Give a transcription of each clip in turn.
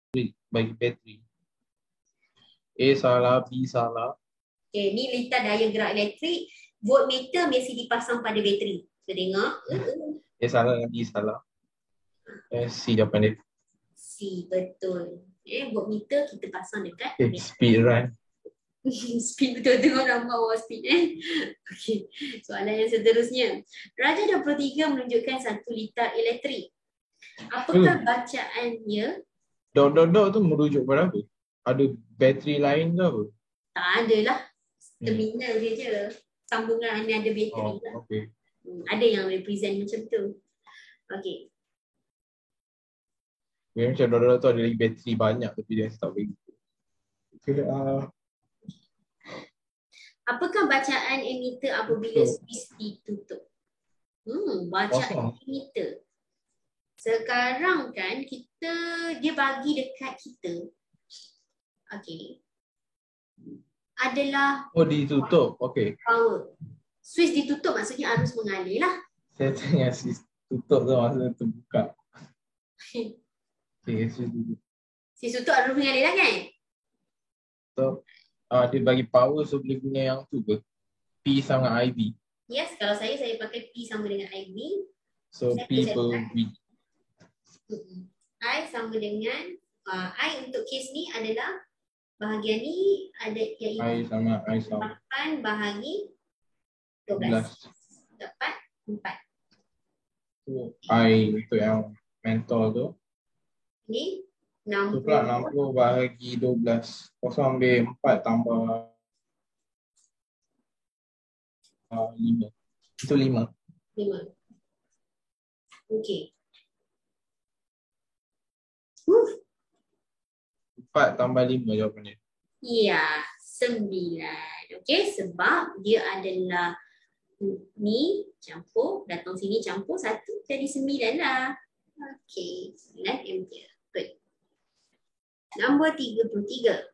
bagi bateri. A salah, B salah. Okay, ni litar daya gerak elektrik. Voltmeter mesti dipasang pada bateri. So, tengok. A salah dan B salah. C jawapan dia. C, betul. Voltmeter kita pasang dekat Speed run. speed betul, tengok nama bawah speed Okay. Soalan yang seterusnya. Raja 23 menunjukkan 1 litar elektrik. Apakah bacaannya? Dot tu merujuk pada apa? Ada bateri lain ke apa? Tak ada lah. Terminal dia je. Sambungan ni ada bateri lah. Okay. Ada yang represent macam tu. Okay. Macam dot tu ada lagi bateri banyak tapi dia tak begitu. Apakah bacaan emitter apabila switch ditutup? Bacaan emitter. Sekarang kan dia bagi dekat kita. Okay. Adalah ditutup. Okay. Power. Switch ditutup maksudnya arus mengalir lah. Saya tanya switch tutup tu maksudnya terbuka. Okay, switch tutup arus mengalir lah kan? So, dia bagi power so boleh guna yang tu ke? P sama IV. Yes, kalau saya pakai P sama dengan IV. So P per V. I sama dengan I untuk kes ni adalah bahagian ni ada iaitu I sama 8 bahagi 12. Dapat 4. So, I untuk yang mentor tu. Ni 60. Tu pula 60 bahagi 12. Kosong ambil 4 tambah 5. Itu 5. 5. Okey. 4 tambah 5 jawapan dia. Ya, 9. Okey, sebab dia adalah ni campur, datang sini campur 1 jadi 9 lah. Okey, 9 ampere. Good. Nombor 33.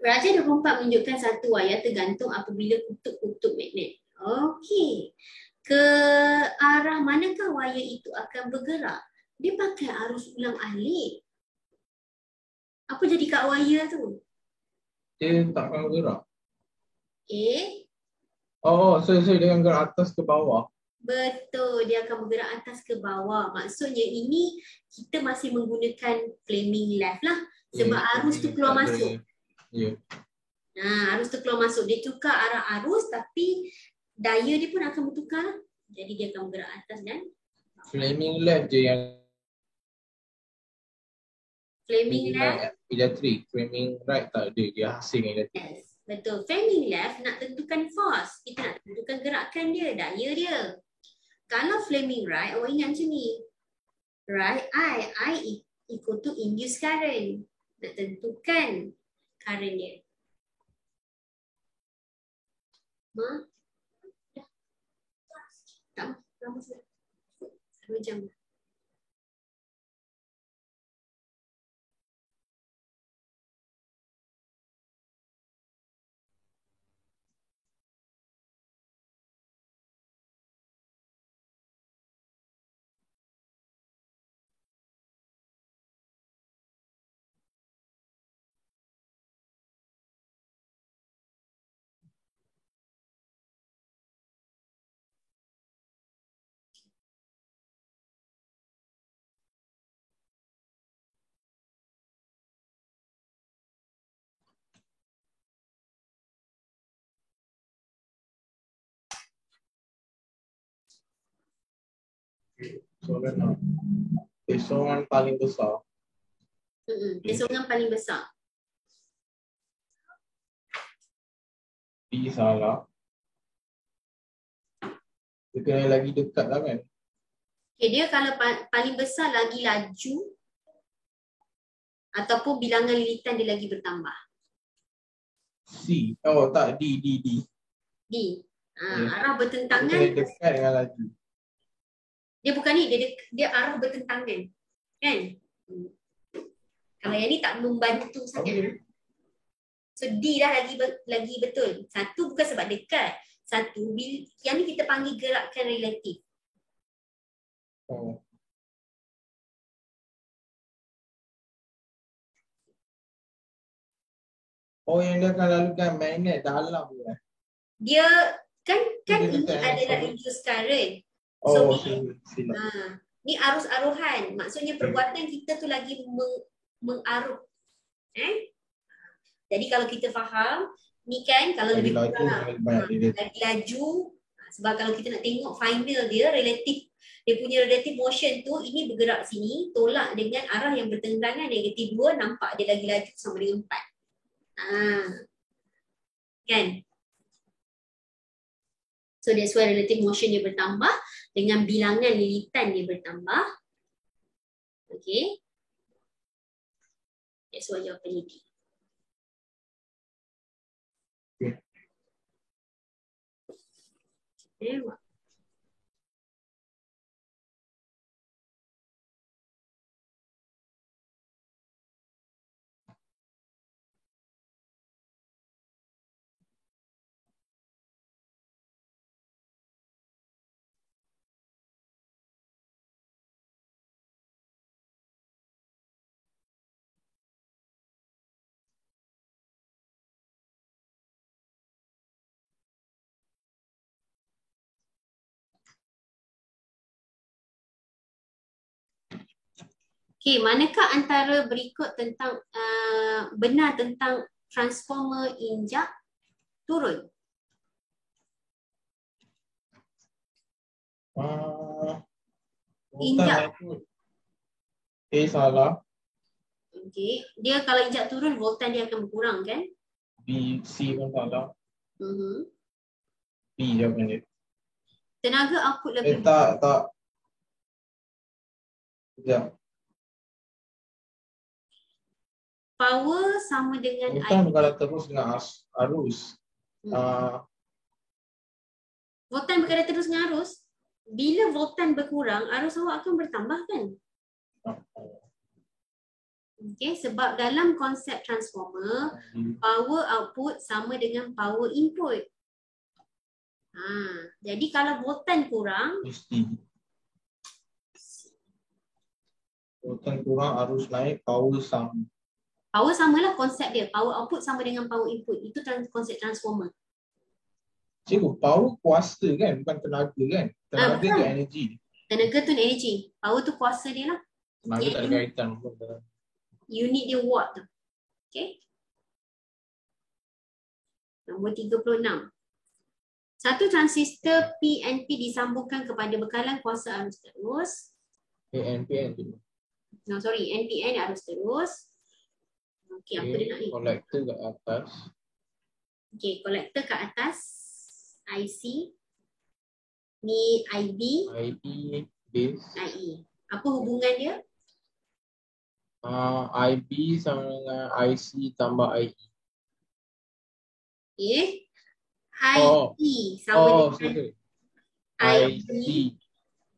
Raja 24 menunjukkan satu wayar tergantung apabila kutub-kutub magnet. Okey. Ke arah manakah wayar itu akan bergerak? Dia pakai arus ulang alik. Apa jadi kat wayar tu? Dia tak akan bergerak. So dia akan gerak atas ke bawah. Betul, dia akan bergerak atas ke bawah. Maksudnya ini kita masih menggunakan flaming left lah. Sebab arus tu keluar masuk. Arus tu keluar masuk. Dia tukar arah arus tapi daya dia pun akan bertukar. Jadi dia akan bergerak atas dan flaming left je yang flaming left elektrik. Flaming right tak ada. Dia asing elektrik. Yes, betul. Flaming left nak tentukan force. Kita nak tentukan gerakan dia, daya dia. Kalau flaming right, awak ingat macam ni. Right, I equal to induced current. Nak tentukan current dia. Tak, lama sudah. 2 jam. Pesongan paling besar. Pesongan paling besar. B salah. Dia kena lagi dekat lah kan. Okay, dia kalau paling besar lagi laju ataupun bilangan lilitan dia lagi bertambah. C. Oh tak, D. D. Arah bertentangan. Dia dekat dengan laju. Dia bukan ni, dia arah bertentangan. Kan? Kalau yang ni tak membantu sangat. So D dah lagi betul. Satu bukan sebab dekat. Satu, yang ni kita panggil gerakan relatif. Oh, yang dia akan lalukan magnet dalam tu eh. Dia kan Dia ini dekat adalah yang induced current. Oh, So silap. ni arus aruhan. Maksudnya perbuatan kita tu lagi mengaruh. Jadi kalau kita faham, ni kan kalau Lagi lebih laju, kurang lagi banyak dia. lagi laju, sebab kalau kita nak tengok final dia relatif, dia punya relative motion tu ini bergerak sini tolak dengan arah yang bertentangan negatif 2, nampak dia lagi laju sama dengan 4. Kan? So that's why relative motion dia bertambah dengan bilangan lilitan dia bertambah. Okay. That's why jawapan D. Okay. Okay, manakah antara berikut tentang benar tentang transformer injak turun? Injak. Salah. Okay, dia kalau injak turun voltan dia akan berkurang kan? B, C pun salah. B jawapan dia. Tenaga output lebih tak. Sekejap. power sama dengan Voltan berkala terus dengan arus. Voltan berkala terus dengan arus. Bila voltan berkurang, arus awak akan bertambah kan? Okay, sebab dalam konsep transformer, power output sama dengan power input. Jadi kalau voltan kurang, voltan kurang, arus naik, power sama. Power samalah konsep dia. Power output sama dengan power input. Itu konsep transformer. Cikgu, power kuasa kan? Bukan tenaga kan? Tenaga tu energi. Tenaga tu energi. Power tu kuasa dia lah. Tenaga tak ada kaitan. Unit dia watt tu. Okay. Nombor 36. Satu transistor PNP disambungkan kepada bekalan kuasa arus terus. NPN. NPN arus terus. Okey, apa dia nak ni? Kolektor kat atas. Okey, kolektor kat atas. IC. Ni IB. IE, base. IE. Apa hubungan dia? IB sama dengan IC tambah IE. Okay. IE sama dengan IB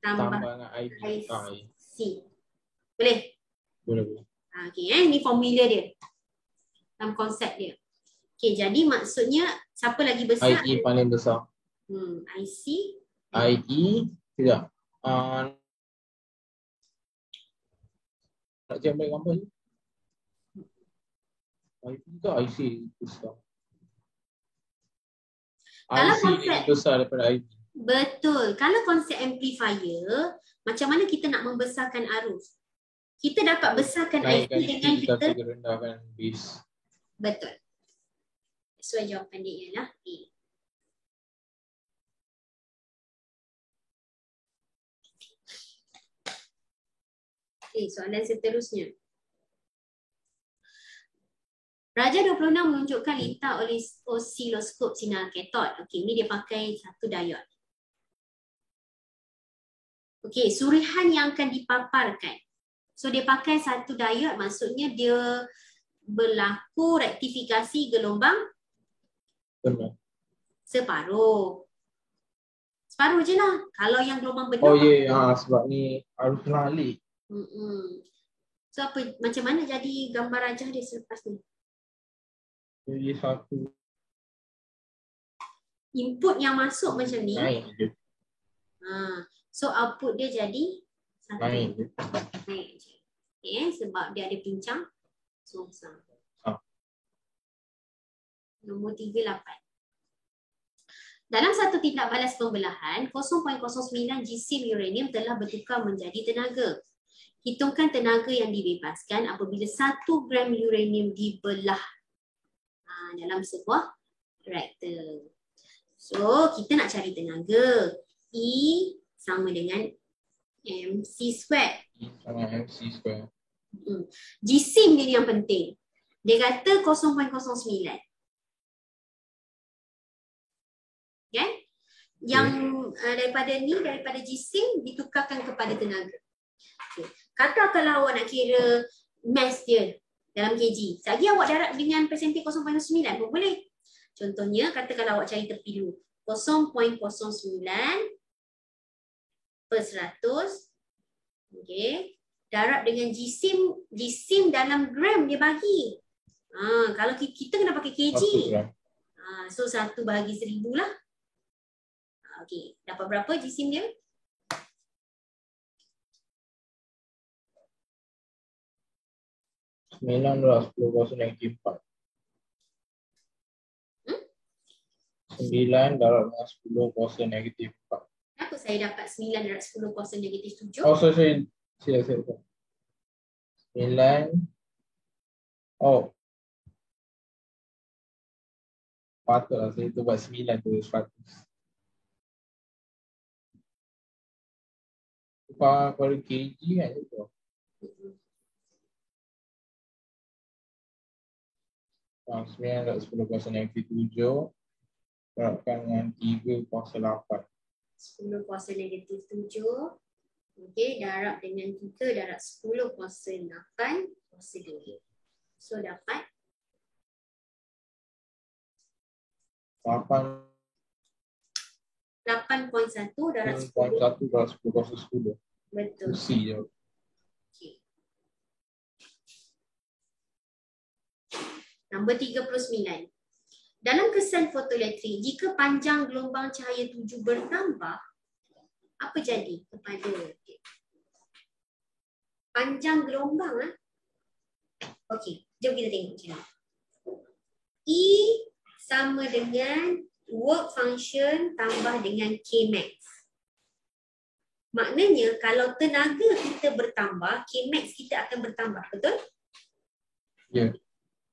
tambah dengan IC. Boleh? Boleh. Okay, ni formula dia. Dalam konsep dia. Okay, jadi maksudnya siapa lagi besar? IE paling besar. IC. IE, tidak. Nak cek balik gambar ni. IE juga IC besar. Kalau IC konsep lebih besar daripada IE. Betul. Kalau konsep amplifier, macam mana kita nak membesarkan arus? Kita dapat besarkan IC dengan kita rendahkan base. Betul. Sesuai jawapan dia ialah A. Okay, soalan seterusnya. Raja 26 menunjukkan lintah oleh osiloskop sinar katod. Okey, ini dia pakai satu diod. Okey, surihan yang akan dipaparkan. So dia pakai satu diod, maksudnya dia berlaku rektifikasi gelombang separuh. Separuh je lah. Kalau yang gelombang benar. Oh ya, sebab ni arus lalik. So apa, macam mana jadi gambar rajah dia selepas ni? Jadi satu. Input yang masuk macam ni. Naik je. So output dia jadi satu. Naik je. Naik je. Okay, sebab dia ada pincang. So, Nombor 38. Dalam satu tindak balas pembelahan, 0.09 jisim uranium telah bertukar menjadi tenaga. Hitungkan tenaga yang dibebaskan apabila 1 gram uranium dibelah dalam sebuah reaktor. So, kita nak cari tenaga. E sama dengan mc squared. E sama mc squared. Jisim dia ni yang penting. Dia kata 0.09. Okay? Yang daripada jisim ditukarkan kepada tenaga. Okay. Kata kalau awak nak kira mass dia dalam kg, lagi awak darab dengan persentase 0.09 pun boleh. Contohnya, kata kalau awak cari tepi dulu, 0.09 per 100, okay, darab dengan jisim dalam gram dia bagi. Kalau kita kena pakai kg. So 1 bahagi 1000 lah. Okay, dapat berapa jisim dia? -10 negatif 4. 9 darab dengan 10 kuasa negatif 4. Kenapa saya dapat 9 darab 10 kuasa negatif 7? Oh, sorry. Sila. 9. Oh. Patutlah saya tu buat 9 tu 100. Pada kg kan itu. 9 darab 10 kuasa negatif 7. Darabkan dengan 3 kuasa 8. 10 kuasa negatif 7. Okey, darab dengan 3 darab 10 kuasa 8 kuasa 2. So dapat 8.1 darab 10. 8.1 darab 10 kuasa 10. Betul. C je. Okay. Nombor 39. Dalam kesan fotoelektrik, jika panjang gelombang cahaya tuju bertambah, apa jadi kepada panjang gelombang? Okey, jom kita tengok macam ni. E sama dengan work function tambah dengan Kmax. Maknanya kalau tenaga kita bertambah, Kmax kita akan bertambah, betul? Ya. Yeah.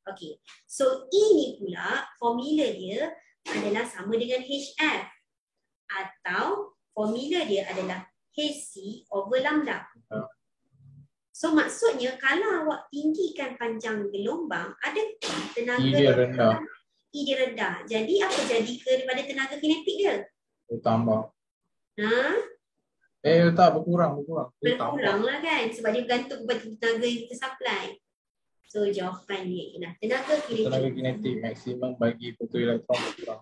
Okey. So E ni pula formula dia adalah sama dengan HF atau formula dia adalah Hc over lambda. So maksudnya kalau awak tinggikan panjang gelombang, adakah tenaga E dia rendah. E dia rendah. Jadi apa jadi daripada tenaga kinetik dia? Bertambah. Ha? Tak, berkurang. Berkurang lah kan, sebab dia bergantung kepada tenaga yang kita supply. So jawapan dia ialah tenaga kinetik maksimum bagi fotoelektron berkurang.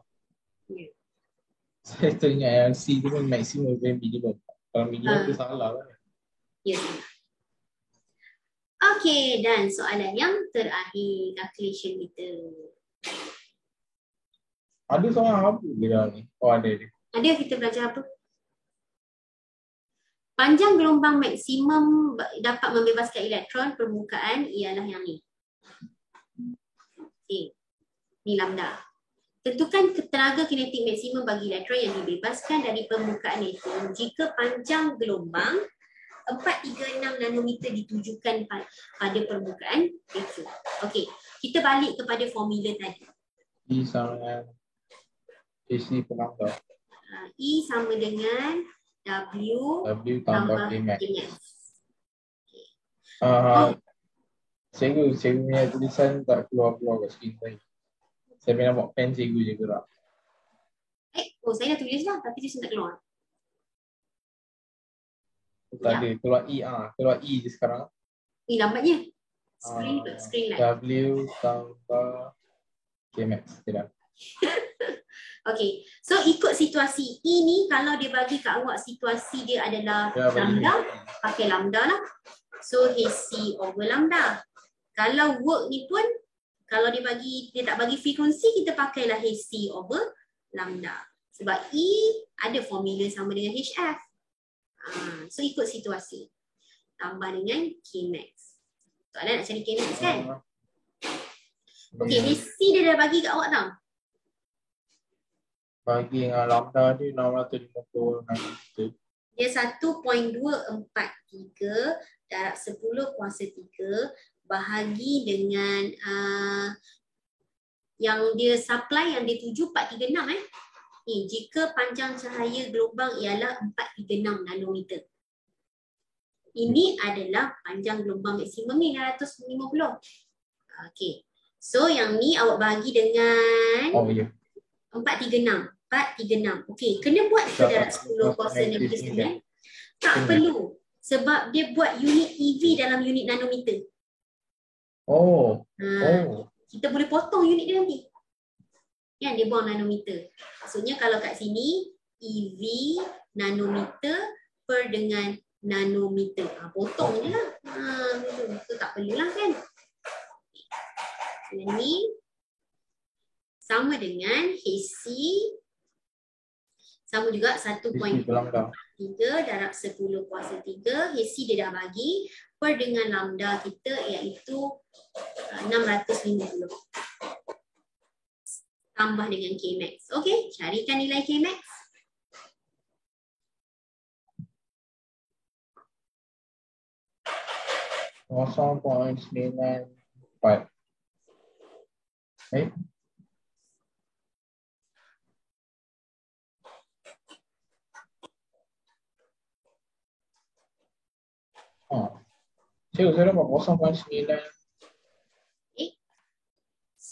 Ya. Saya teringat yang C tu pun maksimum dan minimum. Kalau minimum tu salah lah. Ya. Okey, dan soalan yang terakhir calculation kita. Ada soalan apa dia ni? Oh ada dia. Ada, kita belajar apa? Panjang gelombang maksimum dapat membebaskan elektron permukaan ialah yang ni. Okay. Ni lambda. Tentukan tenaga kinetik maksimum bagi elektron yang dibebaskan dari permukaan atom jika panjang gelombang 436 nanometer ditujukan pada permukaan atom. Okey, kita balik kepada formula tadi. E sama dengan AC per lambda. E sama dengan W tambah Kmax. Cikgu punya tulisan tak keluar kat skrin saya. Saya punya nampak pen cikgu je gerak. Saya dah tulis lah, tapi tulisan tak keluar. Tak ada, keluar E. Keluar E je sekarang. Ni lambatnya. Screen light. W tambah Kmax. Tidak. Okay, so ikut situasi ini, kalau dia bagi kat awak situasi dia adalah lambda, pakai lambda lah. So Hc over lambda. Kalau work ni pun, kalau dia tak bagi frekuensi, kita pakailah Hc over lambda. Sebab E ada formula sama dengan HF. So ikut situasi. Tambah dengan Kmax. Soalan nak cari Kmax kan? Okey, HC dia dah bagi kat awak tau. Bagi dengan lambda dia 650 meter. Dia 1.243 darab 10 kuasa 3 bahagi dengan yang dia supply yang dia tuju 436 Ni, jika panjang cahaya gelombang ialah 436 nanometer. Ini adalah panjang gelombang maksimum ni 950. Okey. So yang ni awak bagi dengan 436. Okey, kena buat ke darab 10 kuasa 69? Tak perlu. Sebab dia buat unit EV dalam unit nanometer. Kita boleh potong unit dia nanti. Yang dia buang nanometer. Maksudnya kalau kat sini EV nanometer per dengan nanometer. Potong je lah. Itu tak perlulah kan. Ini sama dengan HC sama juga 1.3 darab 10 kuasa 3. HC dia dah bagi per dengan lambda kita iaitu 650. Tambah dengan Kmax. Okey, carikan nilai Kmax. Kosong poin 94. Saya dapat 0.9.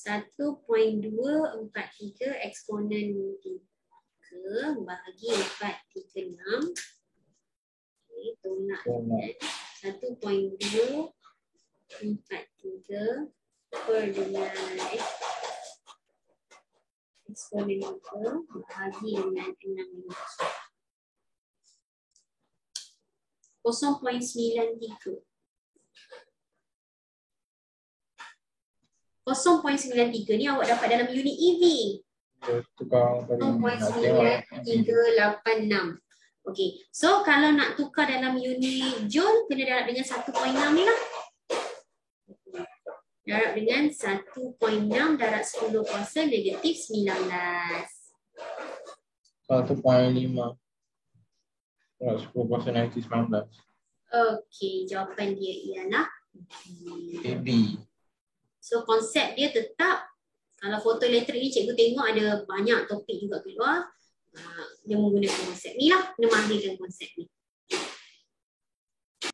1.243 eksponen 3 bahagi 436. Okey, tolak 1.243 per dengan eksponen 3 bahagi dengan 0.93. 0.93 ni awak dapat dalam unit EV. 0.9386. Okey. So kalau nak tukar dalam unit joule kena darab dengan 1.6 ni lah. Darab dengan 1.6 darab 10 kuasa negatif 19. 1.5. Darab 10 kuasa negatif 19. Okey, jawapan dia ialah B. So konsep dia tetap, kalau fotoelektrik ni cikgu tengok ada banyak topik juga keluar. Dia menggunakan konsep ni lah, kena mahirkan konsep ni.